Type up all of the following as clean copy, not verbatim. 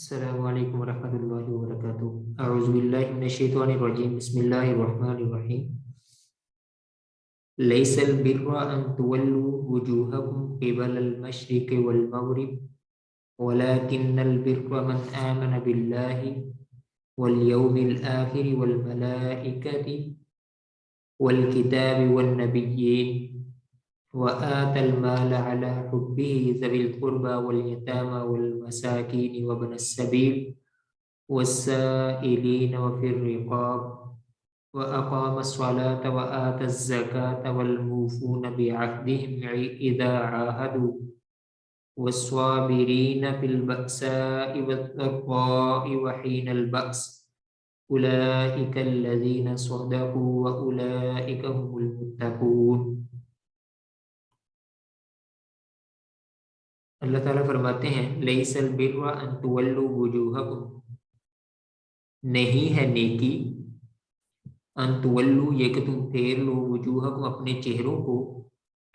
السلام علیکم ورحمۃ اللہ وبرکاتہ۔ اعوذ باللہ من الشیطان الرجیم، بسم اللہ الرحمن الرحیم۔ لیس البر ان تولوا وجوہکم قبل المشرق والمغرب ولكن البر من آمن باللہ والیوم الآخر والملائکۃ والکتاب والنبیین وآتى المال على حبه ذوي القربى واليتامى والمساكين وابن السبيل والسائلين وفي الرقاب وأقام الصلاة وآتى الزكاة والموفون بعهدهم إذا عاهدوا والصابرين في البأساء والضراء وحين البأس أولئك الذين صدقوا وأولئك هم المتقون۔ اللہ تعالیٰ فرماتے ہیں لیس البر ان تولوا وجوہکم، نہیں ہے نیکی ان تولوا یہ کہ تم پھیر لو وجوہکم اپنے چہروں کو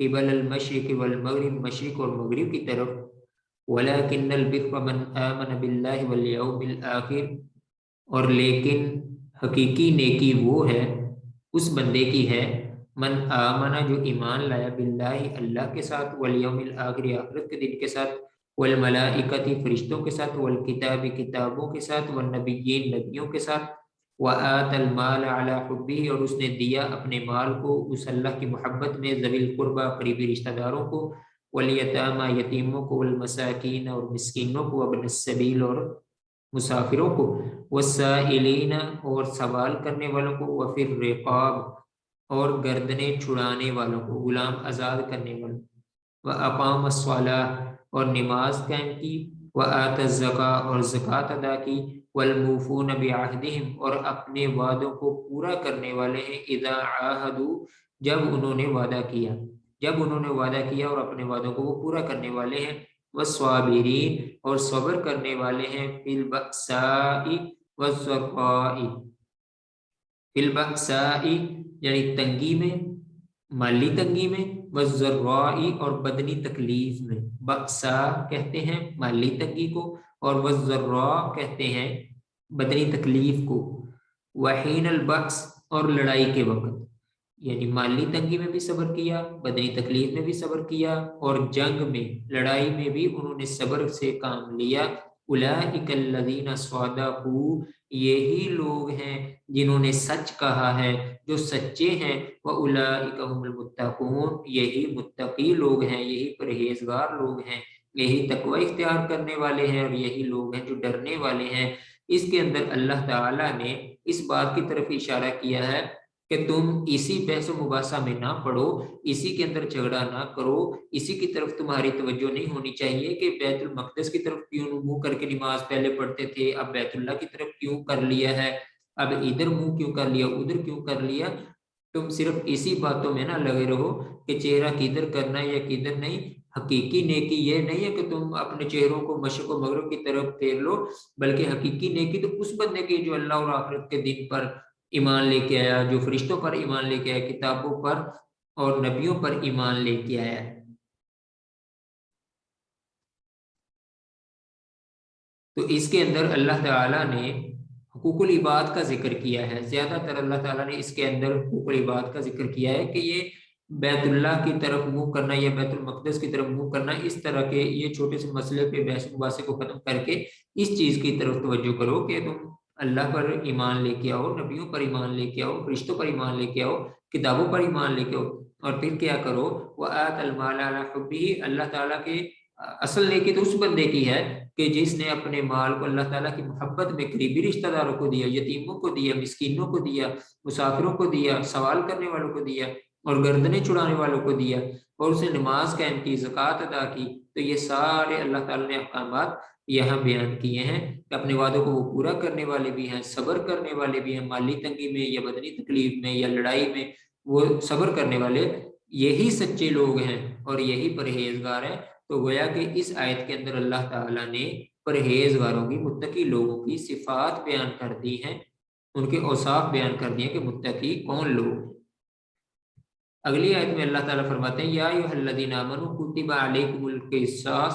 قبل المشرق والمغرب مشرق اور مغرب کی طرف، ولکن البر من آمن باللہ والیوم الآخر، اور لیکن حقیقی نیکی وہ ہے اس بندے کی ہے من آمنا جو ایمان لایا باللہ اللہ کے ساتھ، والیوم الآخر آخرت کے دن کے ساتھ، والملائکۃ فرشتوں کے ساتھ، والکتاب کتابوں کے ساتھ، والنبیین نبیوں کے ساتھ، وآت المال علی حبہ اور اس نے دیا اپنے مال کو اس اللہ کی محبت میں، ذوی القربى قریبی رشتہ داروں کو، والیتامی یتیموں کو، والمساکین اور مسکینوں کو، وابن السبیل اور مسافروں کو، والسائلین اور سوال کرنے والوں کو، وفی الرقاب اور گردنیں چھڑانے والوں کو، غلام آزاد کرنے والوں، وَأَقَامَ الصَّلَاةَ اور نماز قائم کی، وَآتَى الزَّكَاةَ اور زکوٰۃ ادا کی، وَالْمُوفُونَ بِعَهْدِهِمْ اور اپنے وعدوں کو پورا کرنے والے ہیں، اِذَا عَاهَدُوا جب انہوں نے وعدہ کیا، جب انہوں نے وعدہ کیا اور اپنے وعدوں کو وہ پورا کرنے والے ہیں، وَالصَّابِرِينَ اور صبر کرنے والے ہیں، فِي الْبَأْسَاءِ وَالضَّرَّاءِ، فِي الْبَأْسَاءِ یعنی تنگی میں، مالی تنگی میں، والضراء اور بدنی تکلیف میں، بأسا کہتے ہیں مالی تنگی کو اور والضراء کہتے ہیں بدنی تکلیف کو، وحین البأس اور لڑائی کے وقت، یعنی مالی تنگی میں بھی صبر کیا، بدنی تکلیف میں بھی صبر کیا، اور جنگ میں لڑائی میں بھی انہوں نے صبر سے کام لیا۔ اولئک الذین صدقوا یہی لوگ ہیں جنہوں نے سچ کہا ہے، جو سچے ہیں، وَأُولَئِكَ هُمُ الْمُتَّقُونَ یہی متقی لوگ ہیں، یہی پرہیزگار لوگ ہیں، یہی تقوی اختیار کرنے والے ہیں، اور یہی لوگ ہیں جو ڈرنے والے ہیں۔ اس کے اندر اللہ تعالیٰ نے اس بات کی طرف اشارہ کیا ہے کہ تم اسی بحث و مباحثہ میں نہ پڑو، اسی کے اندر جھگڑا نہ کرو، اسی کی طرف تمہاری توجہ نہیں ہونی چاہیے کہ بیت المقدس کی طرف کیوں منہ کر کے نماز پہلے پڑھتے تھے، اب بیت اللہ کی طرف کیوں کر لیا ہے، اب ادھر منہ کیوں کر لیا، ادھر کیوں کر لیا۔ تم صرف اسی باتوں میں نہ لگے رہو کہ چہرہ کدھر کرنا ہے یا کدھر نہیں۔ حقیقی نیکی یہ نہیں ہے کہ تم اپنے چہروں کو مشرق و مغرب کی طرف پھیر لو، بلکہ حقیقی نیکی تو اس بندے کی جو اللہ اور آخرت کے دن پر ایمان لے کے آیا، جو فرشتوں پر ایمان لے کے آیا، کتابوں پر اور نبیوں پر ایمان لے کے آیا۔ تو اس کے اندر اللہ تعالیٰ نے حقوق العباد کا ذکر کیا ہے، زیادہ تر اللہ تعالیٰ نے اس کے اندر حقوق العباد کا ذکر کیا ہے کہ یہ بیت اللہ کی طرف منہ کرنا یا بیت المقدس کی طرف منہ کرنا، اس طرح کے یہ چھوٹے سے مسئلے پہ بحث مباحثے کو ختم کر کے اس چیز کی طرف توجہ کرو کہ تم اللہ پر ایمان لے کے آؤ، نبیوں پر ایمان لے کے آؤ، فرشتوں پر ایمان لے کے آؤ، کتابوں پر ایمان لے کے آؤ، اور پھر کیا کرو، وآت المال علی حبہ، اللہ تعالیٰ کے اصل نیکی تو اس بندے کی ہے کہ جس نے اپنے مال کو اللہ تعالیٰ کی محبت میں قریبی رشتہ داروں کو دیا، یتیموں کو دیا، مسکینوں کو دیا، مسافروں کو دیا، سوال کرنے والوں کو دیا، اور گردنیں چھڑانے والوں کو دیا، اور اس نے نماز قائم کی، زکوٰۃ ادا کی۔ تو یہ سارے اللہ تعالیٰ نے احکامات یہاں بیان کیے ہیں کہ اپنے وعدوں کو وہ پورا کرنے والے بھی ہیں، صبر کرنے والے بھی ہیں، مالی تنگی میں یا بدنی تکلیف میں یا لڑائی میں وہ صبر کرنے والے، یہی سچے لوگ ہیں اور یہی پرہیزگار ہیں۔ تو گویا کہ اس آیت کے اندر اللہ تعالیٰ نے پرہیزگاروں کی، متقی لوگوں کی صفات بیان کر دی ہیں، ان کے اوصاف بیان کر دیے کہ متقی کون لوگ ہیں۔ اگلی آیت میں اللہ تعالیٰ فرماتے ہیں یا ایھا الذین آمنوا کتب علیکم القصاص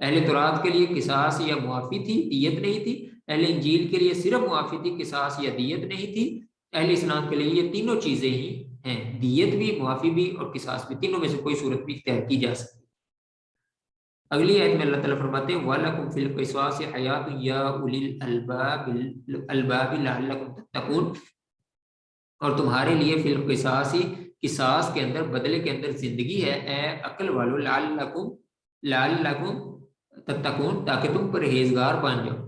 اہل تورات کے لیے قصاص یا معافی تھی، دیت نہیں تھی. اہل انجیل کے لیے صرف معافی تھی، قصاص یا دیت نہیں تھی. اہل اسلام کے لیے یہ تینوں چیزیں ہی ہیں، دیت بھی، معافی بھی اور قصاص بھی، تینوں میں سے کوئی صورت بھی اختیار کی جا سکتی. اگلی آیت میں اللہ تعالیٰ فرماتے ہیں وَلَكُمْ فِي الْقِصَاصِ حَيَاةٌ يَا أُولِي الْأَلْبَابِ لَعَلَّكُمْ تَتَّقُونَ، اور تمہارے لیے فی القصاص، قصاص کے اندر، بدلے کے اندر زندگی ہے، اے عقل والو، لعلکم تتقون، تاکہ تم پرہیزگار بن جاؤ.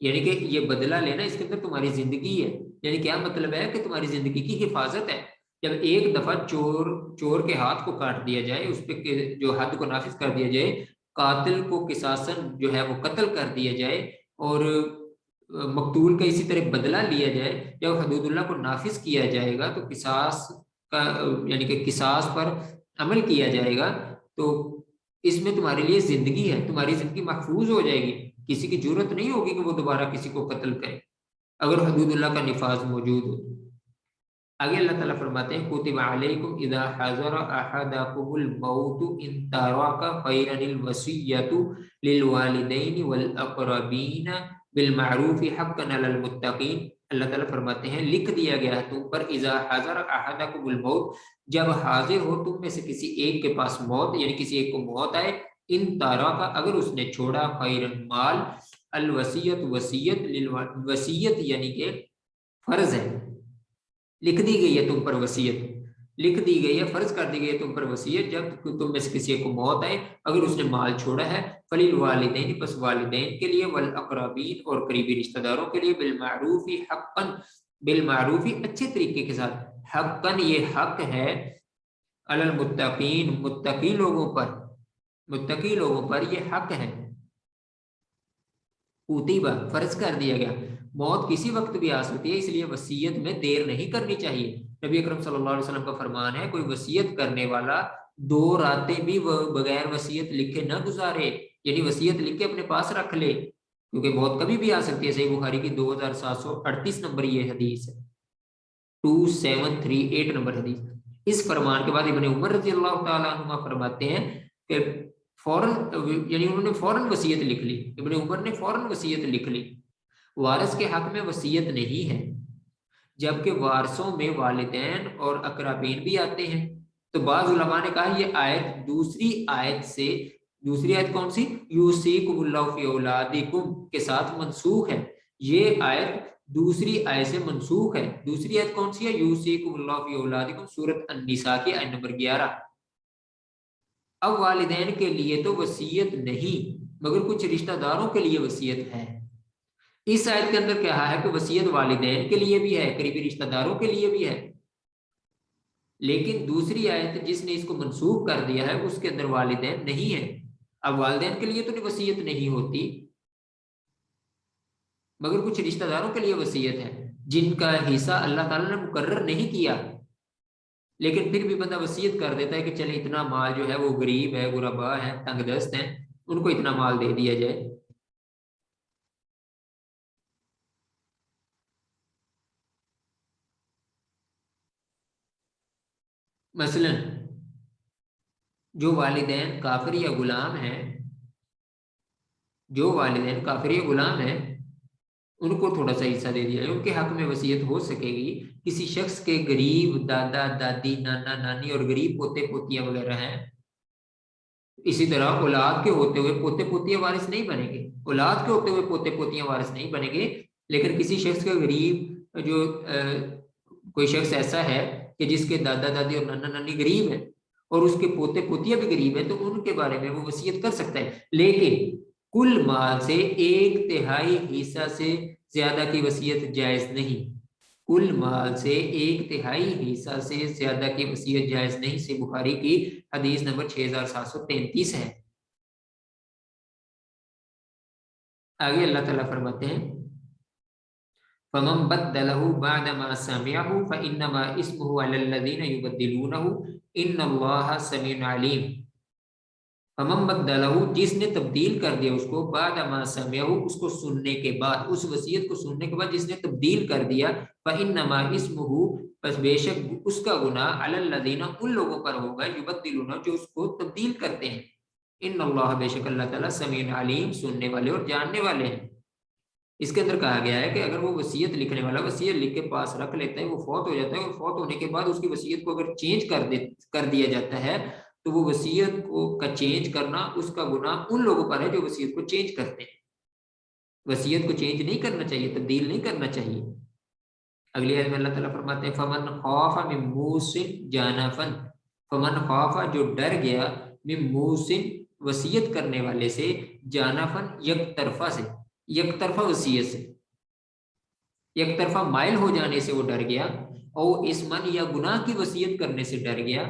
یعنی کہ یہ بدلہ لینا، اس کے اندر تمہاری زندگی ہے. یعنی کیا مطلب ہے کہ تمہاری زندگی کی حفاظت ہے. جب ایک دفعہ چور کے ہاتھ کو کاٹ دیا جائے، اس پہ جو حد کو نافذ کر دیا جائے، قاتل کو قصاصاً جو ہے وہ قتل کر دیا جائے، اور مقتول کا اسی طرح بدلہ لیا جائے، جب حدود اللہ کو نافذ کیا جائے گا تو قصاص کا یعنی کہ قصاص پر عمل کیا جائے گا، تو اس میں تمہارے لیے زندگی ہے، تمہاری زندگی محفوظ ہو جائے گی. کسی کی ضرورت نہیں ہوگی کہ وہ دوبارہ کسی کو قتل کرے اگر حدود اللہ کا نفاذ موجود ہو. آگے اللہ تعالیٰ فرماتے ہیں کتب علیکم اذا حضر احدکم الموت ان ترک خیرا الوصیۃ للوالدین والاقربین بالمعروف حقا علی المتقین. اللہ تعالیٰ فرماتے ہیں لکھ دیا گیا ہے تم پر، اذا حضر احدکم الموت، جب حاضر ہو تم میں سے کسی ایک کے پاس موت، یعنی کسی ایک کو موت آئے، ان ترک، اگر اس نے چھوڑا، خیرا مال، الوصیت وصیت، وصیت یعنی کہ فرض ہے، لکھ دی گئی ہے تم پر وصیت، لکھ دی گئی ہے، فرض کر دی گئی ہے تم پر وصیت، جب تم میں سے کسی کو موت آئے، اگر اس نے مال چھوڑا ہے، فللوالدین، پس والدین کے لیے، والاقربین، اور قریبی رشتہ داروں کے لیے، بالمعروف حقا، بالمعروف اچھے طریقے کے ساتھ، حقا یہ حق ہے، علی المتقین، متقی لوگوں پر، متقی لوگوں پر یہ حق ہے. کتبہ، فرض کر دیا گیا. موت کسی وقت بھی آ سکتی ہے، اس لیے وصیت میں دیر نہیں کرنی چاہیے. نبی اکرم صلی اللہ علیہ وسلم کا فرمان ہے کوئی وصیت کرنے والا 2 راتیں بھی بغیر وصیت لکھے نہ گزارے، یعنی وصیت لکھ کے اپنے پاس رکھ لے، کیونکہ موت کبھی بھی آ سکتی ہے. صحیح بخاری کی 2738 نمبر یہ حدیث ہے، 2738 نمبر حدیث. اس فرمان کے بعد ابن عمر رضی اللہ تعالیٰ عنہ فرماتے ہیں کہ فوراً، یعنی انہوں نے فوراً وصیت لکھ لی، ابن عمر نے فوراً وصیت لکھ لی. وارث کے حق میں وصیت نہیں ہے، جبکہ وارثوں میں والدین اور اقربین بھی آتے ہیں. تو بعض علماء نے کہا یہ آیت دوسری آیت سے، دوسری آیت کون سی، یوصیکم اللہ فی اولادکم کے ساتھ منسوخ ہے. یہ آیت دوسری آیت سے منسوخ ہے. دوسری آیت کون سی ہے، یوصیکم اللہ فی اولادکم، سورۃ النساء کی آیت نمبر 11. اب والدین کے لیے تو وصیت نہیں، مگر کچھ رشتہ داروں کے لیے وصیت ہے. اس آیت کے اندر کہا ہے کہ وصیت والدین کے لیے بھی ہے، قریبی رشتہ داروں کے لیے بھی ہے. لیکن دوسری آیت جس نے اس کو منسوخ کر دیا ہے اس کے اندر والدین نہیں ہے. اب والدین کے لیے تو وصیت نہیں ہوتی، مگر کچھ رشتہ داروں کے لیے وصیت ہے جن کا حصہ اللہ تعالیٰ نے مقرر نہیں کیا، لیکن پھر بھی بندہ وصیت کر دیتا ہے کہ چلے اتنا مال جو ہے وہ غریب ہے، غربا ہے، تنگ دست ہیں، ان کو اتنا مال دے دیا جائے. مثلا جو والدین کافر یا غلام ہیں، جو والدین کافر یا غلام ہیں، ان کو تھوڑا سا حصہ دے دیا جائے، ان کے حق میں وصیت ہو سکے گی. کسی شخص کے غریب دادا دادی، نانا نانی اور غریب پوتے پوتیاں وغیرہ ہیں، اسی طرح اولاد کے ہوتے ہوئے پوتے پوتیاں وارث نہیں بنیں گے، اولاد کے ہوتے ہوئے پوتے پوتیاں وارث نہیں بنیں گے. لیکن کسی شخص کا غریب، جو کوئی شخص ایسا ہے کہ جس کے دادا دادی اور نانا نانی غریب ہیں اور اس کے پوتے پوتیاں بھی غریب ہیں، تو ان کے بارے میں وہ وصیت کر سکتا ہے. لیکن کل مال سے 1/3 حصہ سے زیادہ کی وصیت جائز نہیں. کل مال سے 1/3 حصہ سے زیادہ کی وصیت جائز نہیں، سے بخاری کی حدیث نمبر 6733 ہے. آگے اللہ تعالیٰ فرماتے ہیں فَمَن بَدَّلَهُ بَعْدَ مَا سَمِعَهُ فَإِنَّمَا اسْمُهُ عَلَى الَّذِينَ يُبَدِّلُونَهُ إِنَّ اللَّهَ سَمِيعٌ عَلِيمٌ. فَمَن بَدَّلَهُ، جس نے تبدیل کر دیا اس کو، بعد ما سمعه، اس کو سننے کے بعد، اس وصیت کو سننے کے بعد جس نے تبدیل کر دیا، فَإِنَّمَا اسْمُهُ، پس بے شک اس کا گناہ، عَلَى الَّذِينَ، ان لوگوں پر ہوگا، يُبَدِّلُونَ، جو اس کو تبدیل کرتے ہیں. ان اللہ بے شک اللہ تعالیٰ سمیع علیم سننے والے اور جاننے والے ہیں۔ اس کے اندر کہا گیا ہے کہ اگر وہ وصیت لکھنے والا وصیت لکھ کے پاس رکھ لیتا ہے، وہ فوت ہو جاتا ہے، اور فوت ہونے کے بعد اس کی وصیت کو اگر چینج کر دیا جاتا ہے تو وہ وصیت کا چینج کرنا اس کا گناہ ان لوگوں پر ہے جو وصیت کو چینج کرتے ہیں۔ وصیت کو چینج نہیں کرنا چاہیے، تبدیل نہیں کرنا چاہیے۔ اگلی آیت میں اللہ تعالیٰ فرماتے ہیں فمن خاف من موص جانفن، فمن خاف جو ڈر گیا من موص وصیت کرنے والے سے، جانفن یک طرفہ سے، یک طرفہ وصیت سے، یک طرفہ مائل ہو جانے سے وہ ڈر گیا، او اسمن یا گناہ کی وصیت کرنے سے ڈر گیا،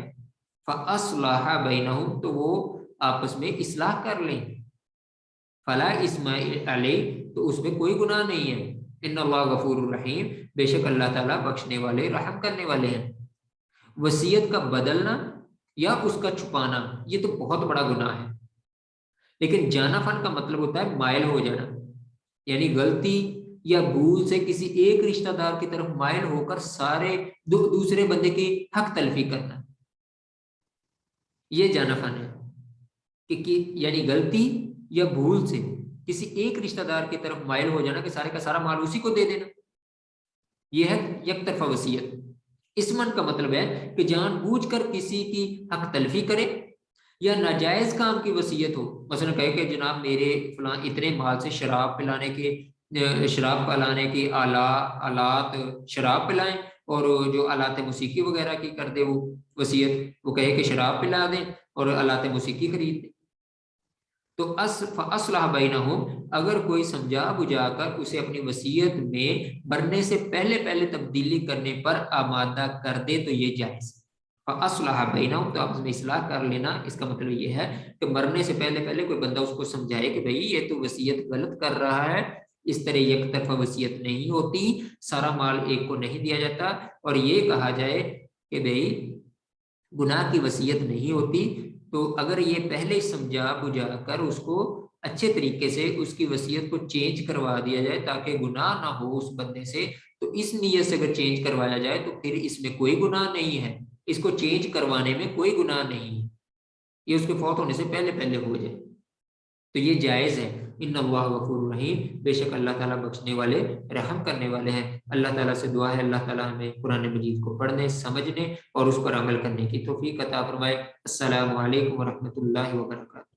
فاصلح بینہم تو وہ آپس میں اصلاح کر لیں، فلا اسم علیہ تو اس میں کوئی گناہ نہیں ہے، ان اللہ غفور الرحیم بے شک اللہ تعالیٰ بخشنے والے رحم کرنے والے ہیں۔ وصیت کا بدلنا یا اس کا چھپانا یہ تو بہت بڑا گناہ ہے، لیکن جانفن کا مطلب ہوتا ہے مائل ہو جانا، یعنی غلطی یا بھول سے کسی ایک رشتہ دار کی طرف مائل ہو کر سارے دوسرے بندے کی حق تلفی کرنا، یہ جانفن ہے کہ یعنی غلطی یا بھول سے کسی ایک رشتہ دار کی طرف مائل ہو جانا کہ سارے کا سارا مال اسی کو دے دینا، یہ ہے یک طرفہ وصیت۔ اسمن کا مطلب ہے کہ جان بوجھ کر کسی کی حق تلفی کرے یا ناجائز کام کی وصیت ہو، مثلا کہے کہ جناب میرے فلاں اتنے مال سے شراب پلانے کی آلات شراب پلائیں، اور جو آلات موسیقی وغیرہ کی کر دے وہ وصیت، وہ کہے کہ شراب پلا دیں اور آلات موسیقی خرید دیں، تو فاصلح بینہم اگر کوئی سمجھا بجھا کر اسے اپنی وصیت میں مرنے سے پہلے تبدیلی کرنے پر آمادہ کر دے تو یہ جائز۔ فاصلح بینہم تو آپ اس میں اصلاح کر لینا، اس کا مطلب یہ ہے کہ مرنے سے پہلے کوئی بندہ اس کو سمجھائے کہ بھئی یہ تو وصیت غلط کر رہا ہے، اس طرح یک طرفہ وصیت نہیں ہوتی، سارا مال ایک کو نہیں دیا جاتا، اور یہ کہا جائے کہ بھئی گناہ کی وصیت نہیں ہوتی، تو اگر یہ پہلے سمجھا بجھا کر اس کو اچھے طریقے سے اس کی وصیت کو چینج کروا دیا جائے تاکہ گناہ نہ ہو اس بندے سے، تو اس نیت سے اگر چینج کروایا جائے تو پھر اس میں کوئی گناہ نہیں ہے، اس کو چینج کروانے میں کوئی گناہ نہیں ہے، یہ اس کے فوت ہونے سے پہلے ہو جائے تو یہ جائز ہے۔ ان اللہ غفور رحیم بے شک اللہ تعالیٰ بخشنے والے رحم کرنے والے ہیں۔ اللہ تعالیٰ سے دعا ہے اللہ تعالیٰ ہمیں قرآن مجید کو پڑھنے، سمجھنے اور اس پر عمل کرنے کی توفیق عطا فرمائے۔ السلام علیکم ورحمۃ اللہ وبرکاتہ۔